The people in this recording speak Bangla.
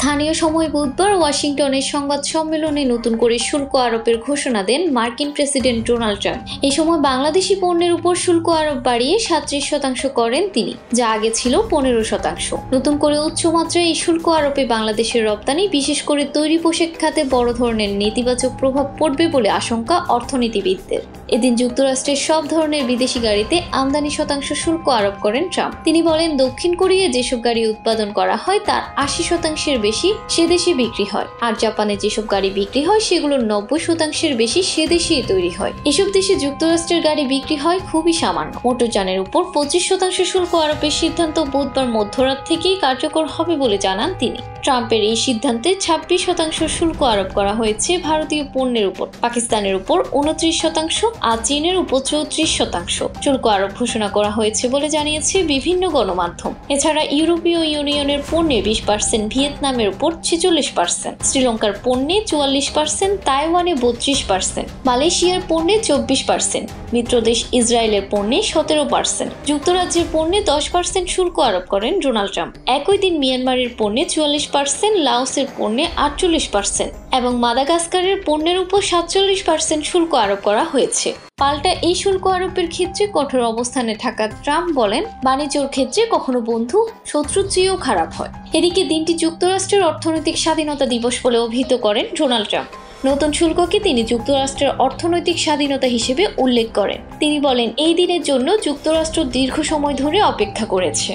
স্থানীয় সময় বুধবার ওয়াশিংটনের সংবাদ সম্মেলনে নতুন করে শুল্ক আরোপের ঘোষণা দেন মার্কিন প্রেসিডেন্ট ডোনাল্ড ট্রাম্প। এই সময় বাংলাদেশি পণ্যের উপর শুল্ক আরোপ বাড়িয়ে 37% করেন তিনি, যা আগে ছিল 15%। নতুন করে উচ্চমাত্রায় এই শুল্ক আরোপে বাংলাদেশের রপ্তানি, বিশেষ করে তৈরি পোশাক খাতে বড় ধরনের নেতিবাচক প্রভাব পড়বে বলে আশঙ্কা অর্থনীতিবিদদের। এদিন যুক্তরাষ্ট্রের সব ধরনের বিদেশি গাড়িতে আমদানি শতাংশ শুল্ক আরোপ করেন ট্রাম্প। তিনি বলেন, দক্ষিণ কোরিয়ায় যেসব গাড়ি উৎপাদন করা হয় তার 80% বেশি সে দেশে বিক্রি হয়, আর জাপানে যেসব গাড়ি বিক্রি হয় সেগুলোর 90% বেশি সে দেশেই তৈরি হয়। এসব দেশে যুক্তরাষ্ট্রের গাড়ি বিক্রি হয় খুবই সামান্য। মোটরযানের উপর 25% শুল্ক আরোপের সিদ্ধান্ত বুধবার মধ্যরাত থেকেই কার্যকর হবে বলে জানান তিনি। ট্রাম্পের এই সিদ্ধান্তে 26% শুল্ক আরোপ করা হয়েছে ভারতীয় পণ্যের উপর, পাকিস্তানের উপর 29% আর চীনের উপর 34% শুল্ক আরোপ ঘোষণা করা হয়েছে বলে জানিয়েছে বিভিন্ন গণমাধ্যম। এছাড়া ইউরোপীয় ইউনিয়নের পণ্যে 20%, ভিয়েতনামের উপর 46%, শ্রীলঙ্কার পণ্যে 44%, তাইওয়ানে 32%, মালয়েশিয়ার পণ্যে 24%, মিত্রদেশ ইসরায়েলের পণ্যে 17%, যুক্তরাজ্যের পণ্যে 10% শুল্ক আরোপ করেন ডোনাল্ড ট্রাম্প। একই দিন মিয়ানমারের পণ্যে 44%, লাওসের পণ্যে 48% এবং মাদাগাস্কারের পণ্যের উপর 47% শুল্ক আরোপ করা হয়েছে। পাল্টা এই শুল্ক আরোপের ক্ষেত্রে কঠোর অবস্থানে থাকা ট্রাম্প বলেন, বাণিজ্যর ক্ষেত্রে কখনো বন্ধু শত্রুর চেয়েও খারাপ হয়। এদিকে দিনটি যুক্তরাষ্ট্রের অর্থনৈতিক স্বাধীনতা দিবস বলে অভিহিত করেন ডোনাল্ড ট্রাম্প। নতুন শুল্ককে তিনি যুক্তরাষ্ট্রের অর্থনৈতিক স্বাধীনতা হিসেবে উল্লেখ করেন। তিনি বলেন, এই দিনের জন্য যুক্তরাষ্ট্র দীর্ঘ সময় ধরে অপেক্ষা করেছে।